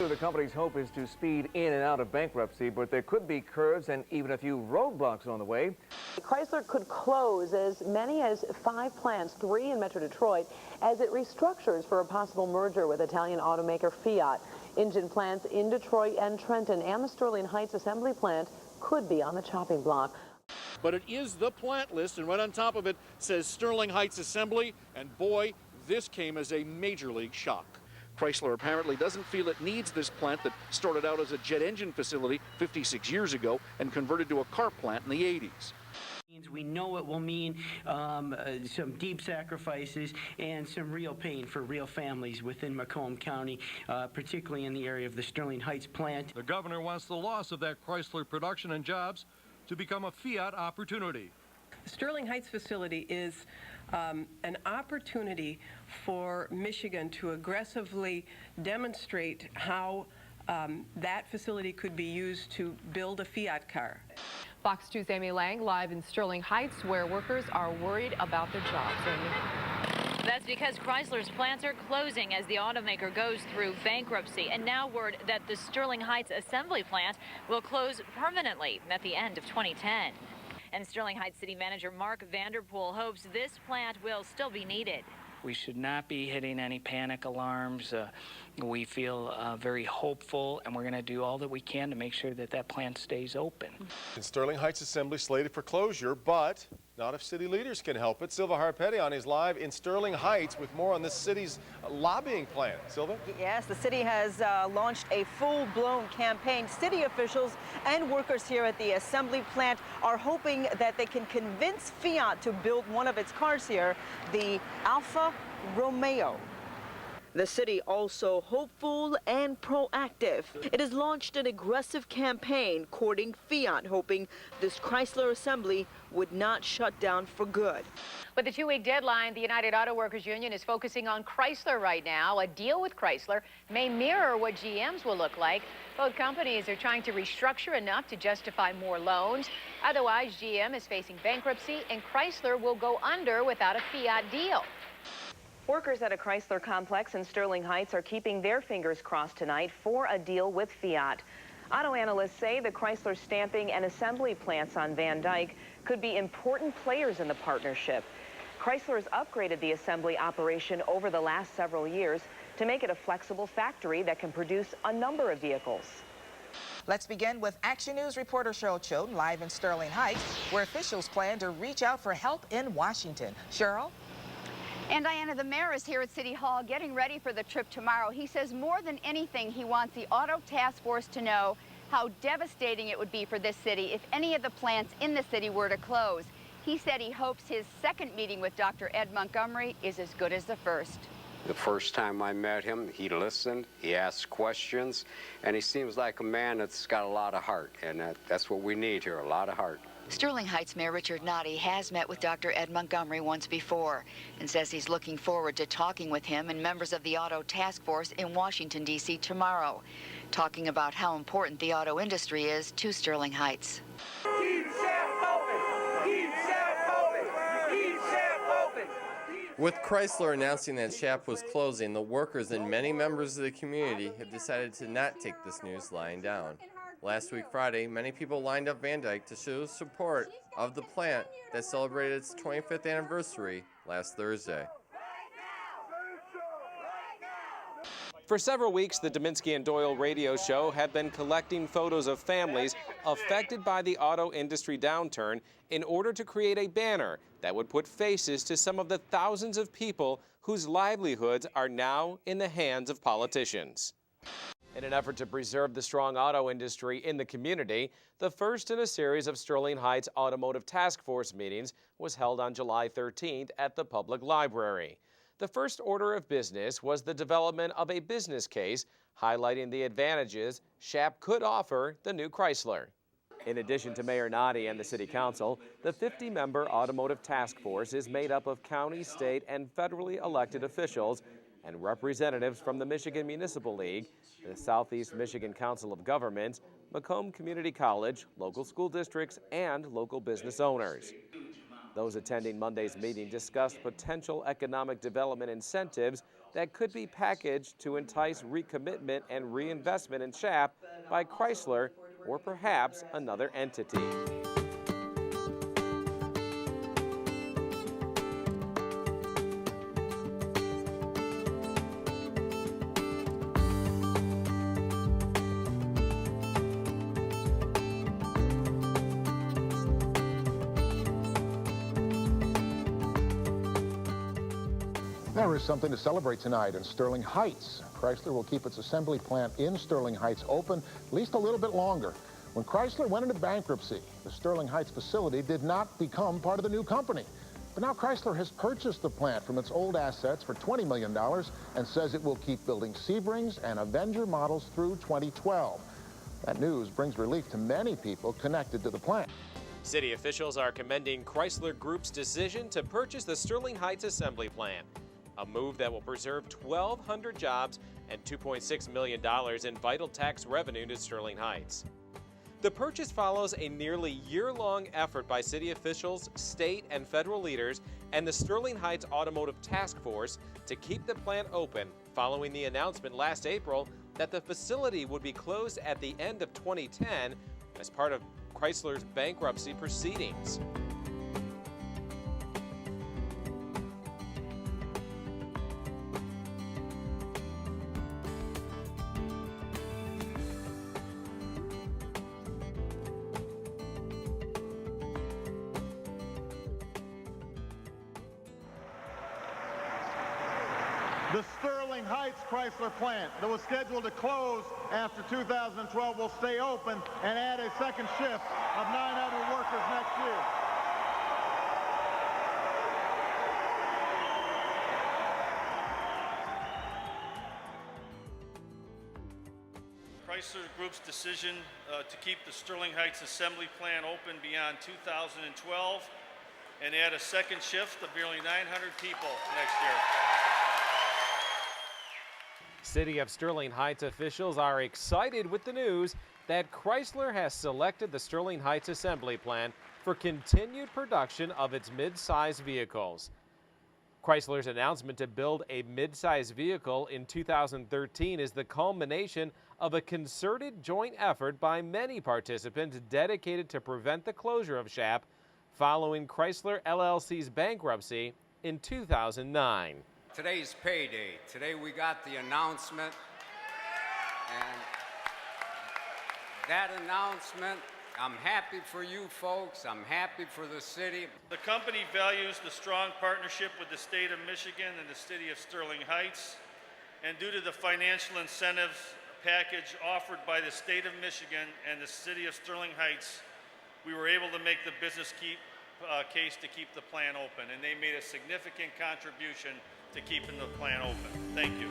Chrysler, the company's hope is to speed in and out of bankruptcy, but there could be curves and even a few roadblocks on the way. Chrysler could close as many as 5 plants, 3 in Metro Detroit, as it restructures for a possible merger with Italian automaker Fiat. Engine plants in Detroit and Trenton and the Sterling Heights assembly plant could be on the chopping block. But it is the plant list, and right on top of it says Sterling Heights Assembly, and boy, this came as a major league shock. Chrysler apparently doesn't feel it needs this plant that started out as a jet engine facility 56 years ago and converted to a car plant in the 80s. We know it will mean some deep sacrifices and some real pain for real families within Macomb County, particularly in the area of the Sterling Heights plant. The governor wants the loss of that Chrysler production and jobs to become a Fiat opportunity. The Sterling Heights facility is an opportunity for Michigan to aggressively demonstrate how that facility could be used to build a Fiat car. Fox 2's Amy Lang live in Sterling Heights, where workers are worried about their jobs. Amy. That's because Chrysler's plants are closing as the automaker goes through bankruptcy. And now word that the Sterling Heights assembly plant will close permanently at the end of 2010. And Sterling Heights City Manager Mark Vanderpool hopes this plant will still be needed. We should not be hitting any panic alarms. We feel very hopeful, and we're going to do all that we can to make sure that that plant stays open. And Sterling Heights Assembly slated for closure, but not if city leaders can help it. Silva Harpetian is live in Sterling Heights with more on this city's lobbying plan. Silva? Yes, the city has launched a full-blown campaign. City officials and workers here at the assembly plant are hoping that they can convince Fiat to build one of its cars here, the Alfa Romeo. The city also hopeful and proactive. It has launched an aggressive campaign courting Fiat, hoping this Chrysler assembly would not shut down for good. With the 2-week deadline, the United Auto Workers Union is focusing on Chrysler right now. A deal with Chrysler may mirror what GM's will look like. Both companies are trying to restructure enough to justify more loans. Otherwise, GM is facing bankruptcy, and Chrysler will go under without a Fiat deal. Workers at a Chrysler complex in Sterling Heights are keeping their fingers crossed tonight for a deal with Fiat. Auto analysts say the Chrysler stamping and assembly plants on Van Dyke could be important players in the partnership. Chrysler has upgraded the assembly operation over the last several years to make it a flexible factory that can produce a number of vehicles. Let's begin with Action News reporter Cheryl Choden live in Sterling Heights, where officials plan to reach out for help in Washington. Cheryl? And Diana, the mayor is here at City Hall getting ready for the trip tomorrow. He says more than anything, he wants the Auto Task Force to know how devastating it would be for this city if any of the plants in the city were to close. He said he hopes his second meeting with Dr. Ed Montgomery is as good as the first. The first time I met him, he listened, he asked questions, and he seems like a man that's got a lot of heart, and that's what we need here, a lot of heart. Sterling Heights Mayor Richard Noddy has met with Dr. Ed Montgomery once before and says he's looking forward to talking with him and members of the Auto Task Force in Washington, D.C. tomorrow, talking about how important the auto industry is to Sterling Heights. Keep Shap open! Keep Shap open! Keep Shap open! With Chrysler announcing that Shap was closing, the workers and many members of the community have decided to not take this news lying down. Last week Friday, many people lined up Van Dyke to show support of the plant that celebrated its 25th anniversary last Thursday. For several weeks, the Dominski and Doyle radio show had been collecting photos of families affected by the auto industry downturn in order to create a banner that would put faces to some of the thousands of people whose livelihoods are now in the hands of politicians. In an effort to preserve the strong auto industry in the community, the first in a series of Sterling Heights Automotive Task Force meetings was held on July 13th at the Public Library. The first order of business was the development of a business case highlighting the advantages Shap could offer the new Chrysler. In addition to Mayor Noddy and the City Council, the 50-member Automotive Task Force is made up of county, state, and federally elected officials and representatives from the Michigan Municipal League, the Southeast Michigan Council of Governments, Macomb Community College, local school districts, and local business owners. Those attending Monday's meeting discussed potential economic development incentives that could be packaged to entice recommitment and reinvestment in Shap by Chrysler or perhaps another entity. There is something to celebrate tonight in Sterling Heights. Chrysler will keep its assembly plant in Sterling Heights open at least a little bit longer. When Chrysler went into bankruptcy, the Sterling Heights facility did not become part of the new company. But now Chrysler has purchased the plant from its old assets for $20 million and says it will keep building Sebrings and Avenger models through 2012. That news brings relief to many people connected to the plant. City officials are commending Chrysler Group's decision to purchase the Sterling Heights assembly plant, a move that will preserve 1,200 jobs and $2.6 million in vital tax revenue to Sterling Heights. The purchase follows a nearly year-long effort by city officials, state and federal leaders, and the Sterling Heights Automotive Task Force to keep the plant open following the announcement last April that the facility would be closed at the end of 2010 as part of Chrysler's bankruptcy proceedings. The Sterling Heights Chrysler plant that was scheduled to close after 2012 will stay open and add a second shift of 900 workers next year. Chrysler Group's decision to keep the Sterling Heights assembly plant open beyond 2012 and add a second shift of nearly 900 people next year. City of Sterling Heights officials are excited with the news that Chrysler has selected the Sterling Heights assembly plant for continued production of its mid-size vehicles. Chrysler's announcement to build a mid-size vehicle in 2013 is the culmination of a concerted joint effort by many participants dedicated to prevent the closure of Shap following Chrysler LLC's bankruptcy in 2009. Today's payday. Today we got the announcement, and that announcement, I'm happy for you folks, I'm happy for the city. The company values the strong partnership with the state of Michigan and the city of Sterling Heights, and due to the financial incentives package offered by the state of Michigan and the city of Sterling Heights, we were able to make the business case to keep the plant open, and they made a significant contribution to keeping the plant open. Thank you.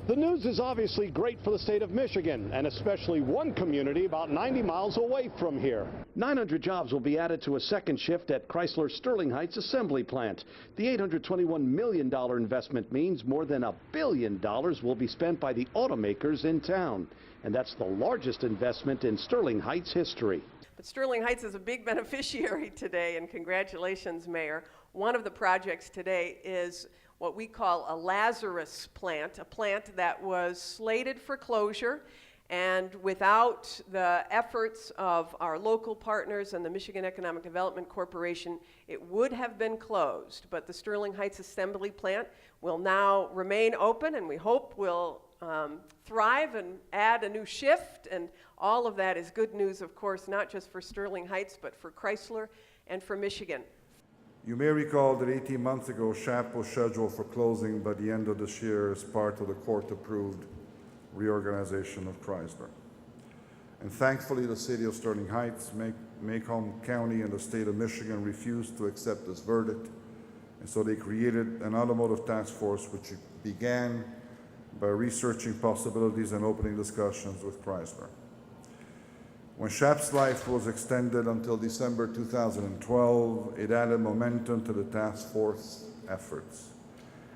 The news is obviously great for the state of Michigan, and especially one community about 90 miles away from here. 900 jobs will be added to a second shift at Chrysler's Sterling Heights assembly plant. The $821 million investment means more than $1 billion will be spent by the automakers in town. And that's the largest investment in Sterling Heights history. But Sterling Heights is a big beneficiary today, and congratulations, Mayor. One of the projects today is what we call a Lazarus plant, a plant that was slated for closure, and without the efforts of our local partners and the Michigan Economic Development Corporation, it would have been closed. But the Sterling Heights assembly plant will now remain open, and we hope will thrive and add a new shift, and all of that is good news, of course, not just for Sterling Heights, but for Chrysler and for Michigan. You may recall that 18 months ago, Shap was scheduled for closing by the end of this year as part of the court-approved reorganization of Chrysler. And thankfully, the city of Sterling Heights, Macomb County, and the state of Michigan refused to accept this verdict. And so they created an automotive task force, which began by researching possibilities and opening discussions with Chrysler. When Shap's life was extended until December 2012, it added momentum to the task force efforts.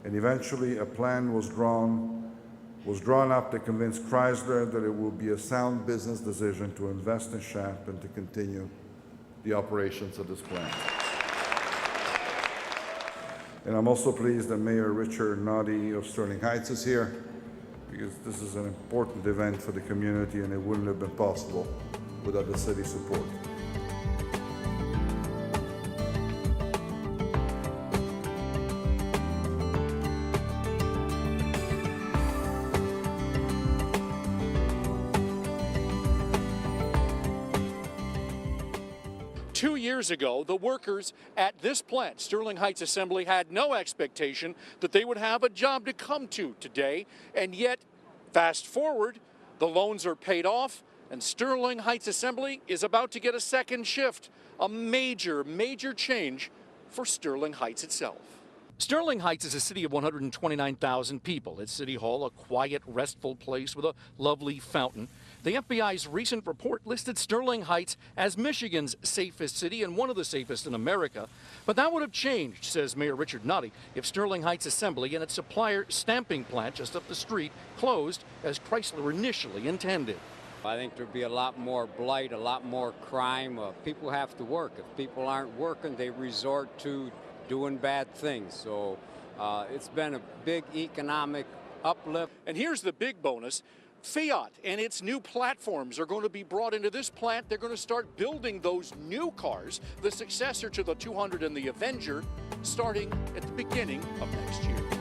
And eventually a plan was drawn up to convince Chrysler that it would be a sound business decision to invest in Shap and to continue the operations of this plant. And I'm also pleased that Mayor Richard Noddy of Sterling Heights is here, because this is an important event for the community and it wouldn't have been possible without the city's support. Two years ago, the workers at this plant, Sterling Heights Assembly, had no expectation that they would have a job to come to today. And yet, fast forward, the loans are paid off, and Sterling Heights Assembly is about to get a second shift. A major, major change for Sterling Heights itself. Sterling Heights is a city of 129,000 people. It's City Hall, a quiet, restful place with a lovely fountain. The FBI's recent report listed Sterling Heights as Michigan's safest city and one of the safest in America. But that would have changed, says Mayor Richard Noddy, if Sterling Heights Assembly and its supplier stamping plant just up the street closed as Chrysler initially intended. I think there'd be a lot more blight, a lot more crime. People have to work. If people aren't working, they resort to doing bad things. So it's been a big economic uplift. And here's the big bonus. Fiat and its new platforms are going to be brought into this plant. They're going to start building those new cars, the successor to the 200 and the Avenger, starting at the beginning of next year.